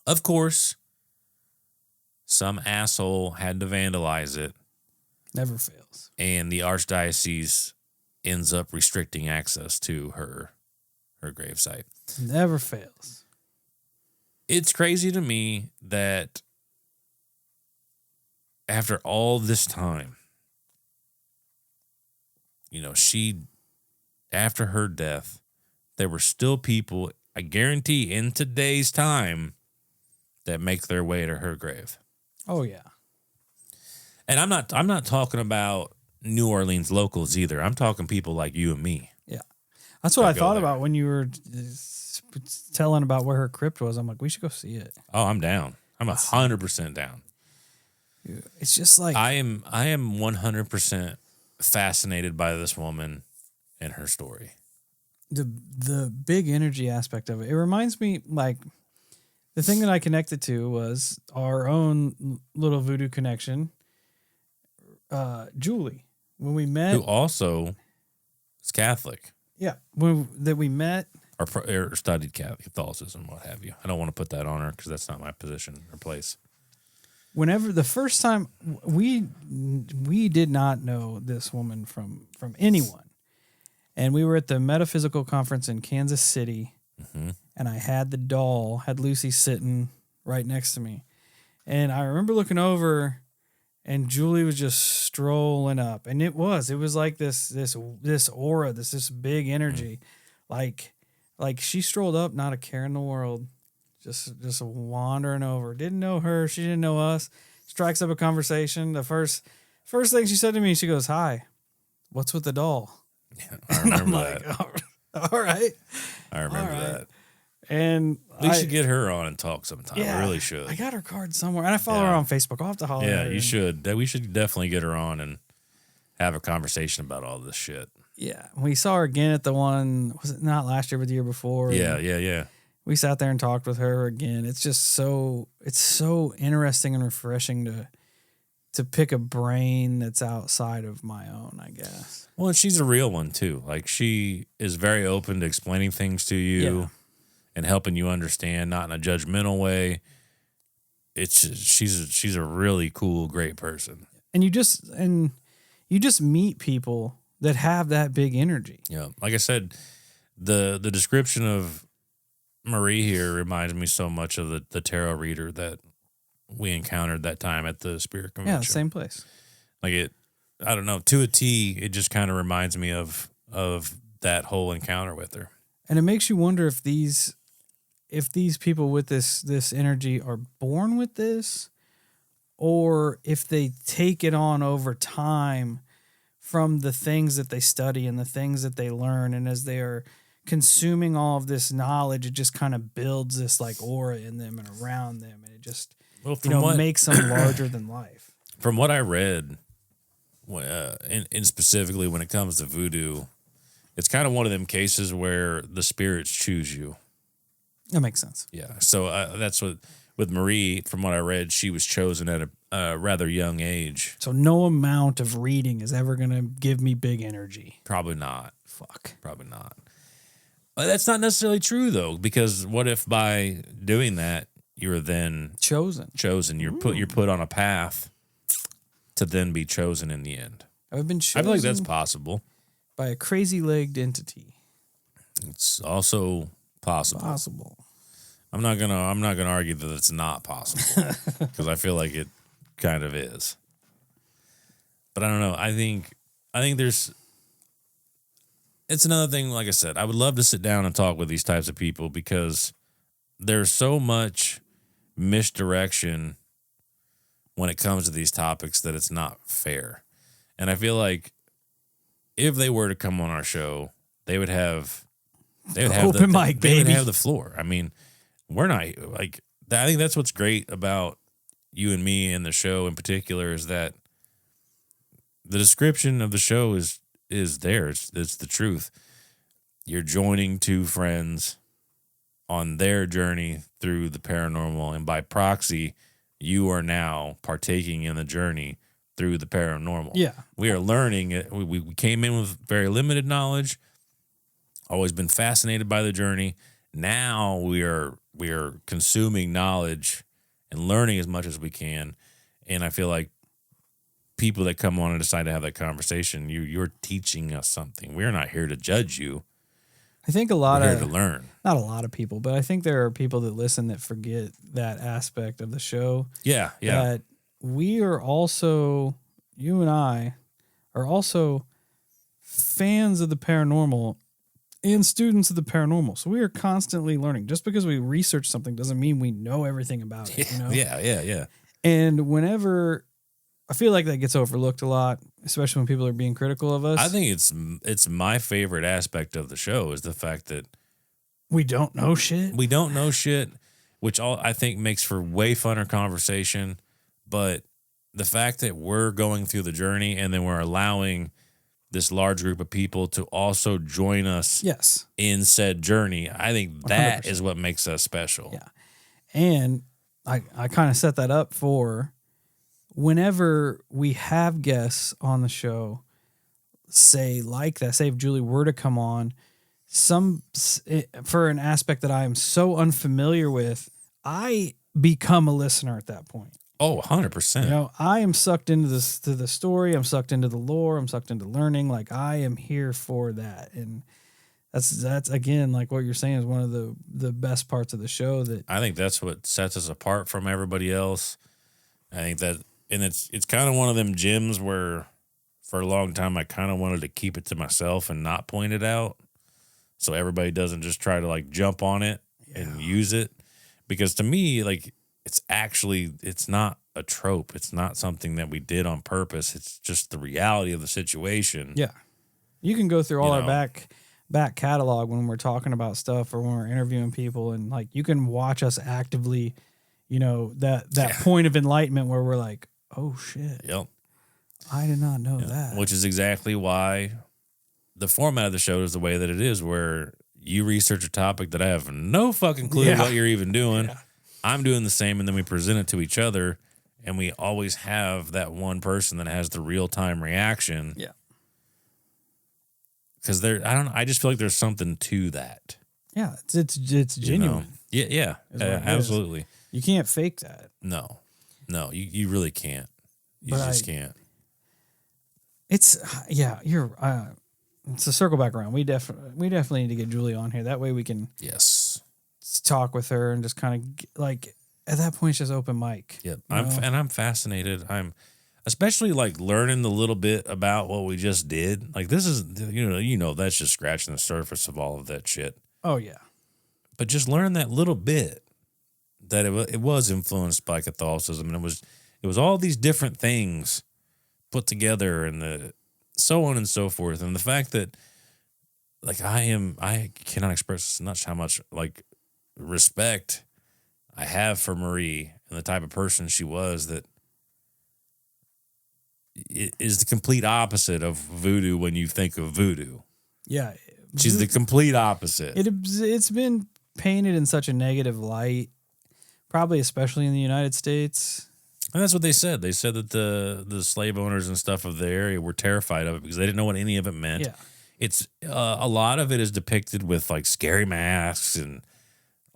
Of course, some asshole had to vandalize it.
Never fails.
And the archdiocese ends up restricting access to her gravesite.
Never fails.
It's crazy to me that after all this time, after her death, there were still people, I guarantee in today's time, that make their way to her grave.
Oh yeah.
And I'm not talking about New Orleans locals either. I'm talking people like you and me.
Yeah. That's what I thought
there.
about when you were telling about where her crypt was. I'm like, we should go see it.
Oh, I'm down. I'm 100% down.
It's just like
I am 100% fascinated by this woman and her story.
The big energy aspect of it. It reminds me, like, the thing that I connected to was our own little voodoo connection, Julie. When we met,
Who also is Catholic.
Yeah, that we met.
Or studied Catholicism, what have you. I don't want to put that on her because that's not my position or place.
Whenever the first time we did not know this woman from anyone, and we were at the metaphysical conference in Kansas City, and I had the doll, had Lucy sitting right next to me, and I remember looking over, and Julie was just strolling up, and it was like this aura, this big energy, like she strolled up, not a care in the world. Just wandering over. Didn't know her. She didn't know us. Strikes up a conversation. The first thing she said to me, she goes, "Hi, what's with the doll?"
Yeah, I remember that.
Like, all right.
I remember that.
And
We should get her on and talk sometime.
Yeah,
we really should.
I got her card somewhere, and I follow her on Facebook. I'll have to holler at her.
Yeah, you should. We should definitely get her on and have a conversation about all this shit.
Yeah, we saw her again at the one. Was it not last year, but the year before?
Yeah.
We sat there and talked with her again. It's just so interesting and refreshing to pick a brain that's outside of my own, I guess.
Well, and she's a real one too. Like, she is very open to explaining things to you and helping you understand, not in a judgmental way. It's just, she's a really cool, great person.
And you just meet people that have that big energy.
Yeah, like I said, the description of Marie here reminds me so much of the tarot reader that we encountered that time at the Spirit Convention.
Yeah, same place.
Like, I don't know, to a T, it just kind of reminds me of that whole encounter with her.
And it makes you wonder if these people with this energy are born with this, or if they take it on over time from the things that they study and the things that they learn, and as they are consuming all of this knowledge, it just kind of builds this like aura in them and around them, and it just makes them larger than life.
From what I read, and specifically when it comes to voodoo, it's kind of one of them cases where the spirits choose you.
That makes sense.
Yeah, so that's what with Marie. From what I read, she was chosen at a rather young age.
So no amount of reading is ever gonna give me big energy.
Probably not.
Fuck.
Probably not. That's not necessarily true, though, because what if by doing that you're then
chosen?
You're put on a path to then be chosen in the end.
I've been chosen.
I feel like that's possible
by a crazy-legged entity.
It's also possible. I'm not gonna argue that it's not possible because I feel like it kind of is. But I don't know. I think there's. It's another thing, like I said, I would love to sit down and talk with these types of people because there's so much misdirection when it comes to these topics that it's not fair. And I feel like if they were to come on our show, they would have
Open mic,
they would
baby.
have the floor. I mean, we're not like I think that's what's great about you and me and the show in particular is that the description of the show is there. It's the truth. You're joining two friends on their journey through the paranormal, and by proxy, you are now partaking in the journey through the paranormal.
Yeah.
We are learning it. We came in with very limited knowledge, always been fascinated by the journey. Now we are consuming knowledge and learning as much as we can. And I feel like people that come on and decide to have that conversation, you're teaching us something. We're not here to judge you.
I think
We're here to learn.
Not a lot of people, but I think there are people that listen that forget that aspect of the show.
Yeah.
That we are also, you and I are also fans of the paranormal and students of the paranormal. So we are constantly learning. Just because we research something doesn't mean we know everything about it. You know?
Yeah.
And whenever I feel like that gets overlooked a lot, especially when people are being critical of us.
I think it's my favorite aspect of the show is the fact that
we don't know shit.
We don't know shit, which I think makes for way funner conversation. But the fact that we're going through the journey and then we're allowing this large group of people to also join us in said journey, I think that 100%. Is what makes us special.
Yeah. And I kind of set that up for whenever we have guests on the show, say if Julie were to come on, for an aspect that I am so unfamiliar with, I become a listener at that point.
Oh, 100%.
You know, I am sucked into the story. I'm sucked into the lore. I'm sucked into learning. Like, I am here for that. And that's again, like what you're saying is one of the best parts of the show. That
I think that's what sets us apart from everybody else. I think that, and it's kind of one of them gems where for a long time I kind of wanted to keep it to myself and not point it out, so everybody doesn't just try to like jump on it and use it. Because to me, like, it's not a trope. It's not something that we did on purpose. It's just the reality of the situation.
Yeah. You can go through all our back catalog when we're talking about stuff or when we're interviewing people, and like you can watch us actively, you know, that point of enlightenment where we're like, oh shit.
Yep.
I did not know that.
Which is exactly why the format of the show is the way that it is, where you research a topic that I have no fucking clue what you're even doing. Yeah. I'm doing the same, and then we present it to each other, and we always have that one person that has the real-time reaction.
Yeah.
Because I just feel like there's something to that.
Yeah, it's genuine.
You know? Yeah, absolutely.
You can't fake that.
No, you really can't. You just can't.
It's you're. To circle back around, we definitely need to get Julie on here. That way we can talk with her and just kind of like at that point it's just open mic.
Yep. I'm fascinated. I'm especially like learning the little bit about what we just did. Like this is you know that's just scratching the surface of all of that shit.
Oh yeah.
But just learn that little bit that it was influenced by Catholicism, and it was all these different things put together and the so on and so forth. And the fact that like I cannot express much how much like respect I have for Marie and the type of person she was, that it is the complete opposite of voodoo when you think of voodoo.
Yeah.
She's the complete opposite.
It's been painted in such a negative light, probably especially in the United States.
And that's what they said. They said that the slave owners and stuff of the area were terrified of it because they didn't know what any of it meant.
Yeah.
It's a lot of it is depicted with like scary masks and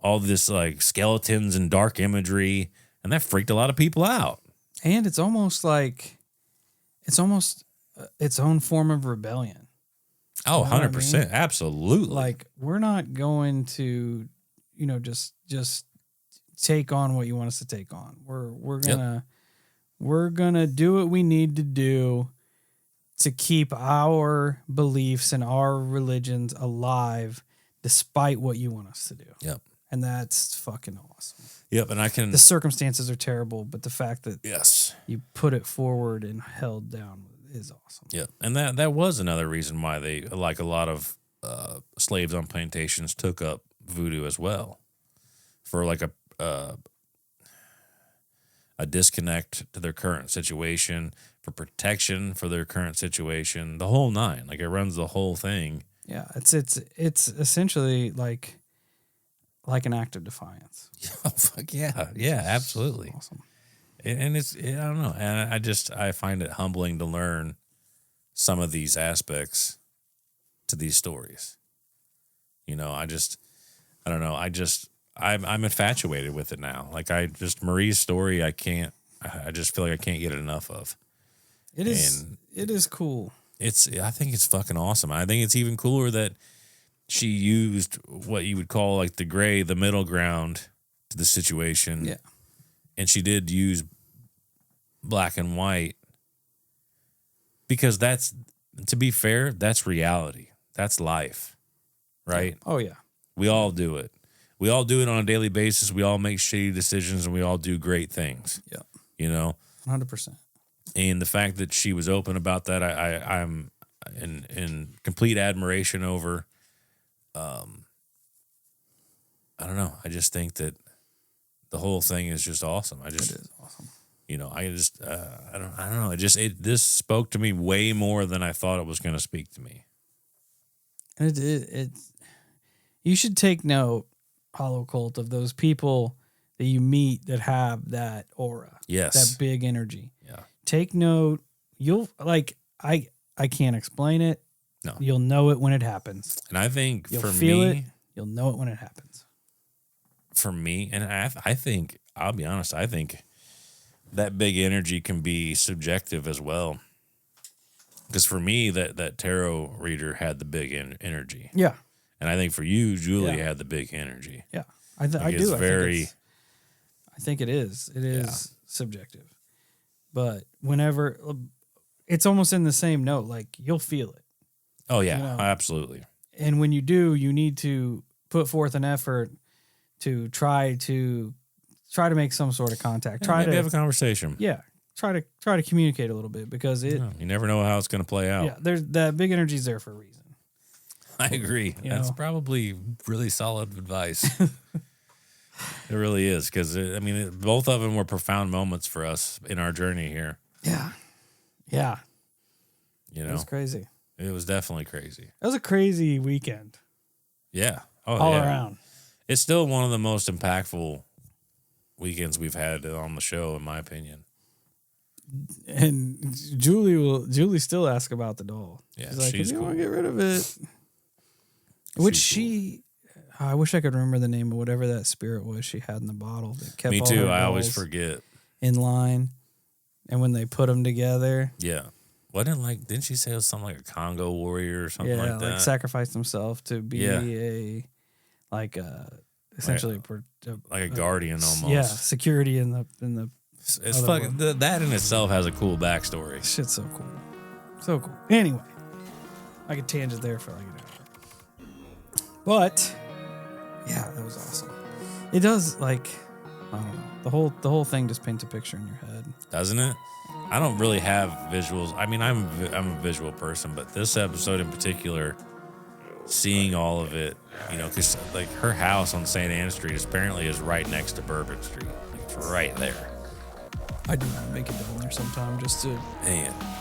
all this like skeletons and dark imagery, and that freaked a lot of people out.
And it's almost its own form of rebellion.
Oh, 100%. I mean? Absolutely.
Like, we're not going to, just take on what you want us to take on. We're gonna do what we need to do to keep our beliefs and our religions alive despite what you want us to do.
Yep.
And that's fucking awesome.
Yep, and I can.
The circumstances are terrible, but the fact that
Yes.
you put it forward and held down is awesome.
Yep, and that was another reason why they, like a lot of slaves on plantations, took up voodoo as well, for like a disconnect to their current situation, for protection for their current situation, the whole nine. Like, it runs the whole thing.
Yeah, it's essentially like an act of defiance.
Oh, fuck yeah. Yeah, absolutely.
Awesome.
And it's, I don't know. And I find it humbling to learn some of these aspects to these stories. You know, I don't know. I'm infatuated with it now. Like, Marie's story, I just feel like I can't get enough of.
It is cool.
I think it's fucking awesome. I think it's even cooler that she used what you would call like the middle ground to the situation.
Yeah.
And she did use black and white because to be fair, that's reality. That's life. Right?
Oh, yeah.
We all do it. We all do it on a daily basis. We all make shitty decisions and we all do great things.
Yeah.
You know?
100%. And
the fact that she was open about that, I'm in complete admiration over. I don't know. I just think that the whole thing is just awesome. It is
awesome.
You know, I don't know. This spoke to me way more than I thought it was going to speak to me.
And you should take note, Hollow Cult, of those people that you meet that have that aura.
Yes.
That big energy.
Yeah.
Take note. You'll I can't explain it.
No.
You'll know it when it happens.
And I think
You'll
for
feel
me,
it. You'll know it when it happens.
For me, and I think, I'll be honest, I think that big energy can be subjective as well. Because for me, that tarot reader had the big energy.
Yeah.
And I think for you, Julie had the big energy.
Yeah. I do. I think it is. It is subjective. But whenever, it's almost in the same note. Like, you'll feel it.
Oh, yeah.
You know?
Absolutely.
And when you do, you need to put forth an effort to try to make some sort of contact. Try to
have a conversation.
Yeah. Try to communicate a little bit because you
never know how it's going to play out.
Yeah. There's that big energy is there for a reason.
I agree. That's probably really solid advice. It really is. Because, both of them were profound moments for us in our journey here.
Yeah. Yeah.
You know?
It was crazy.
It was definitely crazy.
It was a crazy weekend.
Yeah. Oh,
all around.
It's still one of the most impactful weekends we've had on the show, in my opinion.
And Julie still ask about the doll.
Yeah,
she's like,
she's
you
cool.
want to get rid of it? Which I wish I could remember the name of whatever that spirit was she had in the bottle that kept.
Me
all
too.
her
I always
dolls
forget.
In line, and when they put them together.
Yeah. Didn't she say it was something like a Congo warrior or something like that?
Yeah, like sacrificed himself to be essentially
like a guardian almost.
Yeah, security in the.
It's fucking that in itself has a cool backstory.
Shit's so cool, so cool. Anyway, I could tangent there for like an hour, but yeah, that was awesome. It does I don't know, the whole thing just paints a picture in your head,
doesn't it? I don't really have visuals. I'm a visual person, but this episode in particular, seeing all of it, because like her house on St. Anne Street apparently is right next to Bourbon Street. Like, it's right there.
I do want to make it down there sometime just to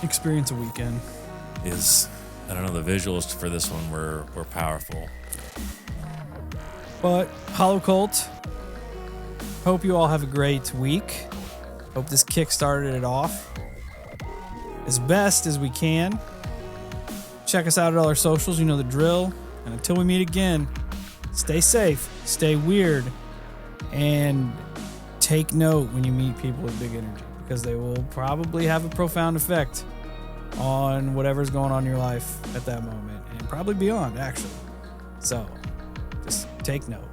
experience a weekend.
I don't know, the visuals for this one were powerful.
But Hollow Cult, hope you all have a great week. Hope this kick started it off as best as we can. Check us out at all our socials. You know the drill. And until we meet again, stay safe, stay weird, and take note when you meet people with big energy, because they will probably have a profound effect on whatever's going on in your life at that moment, and probably beyond, actually. So just take note.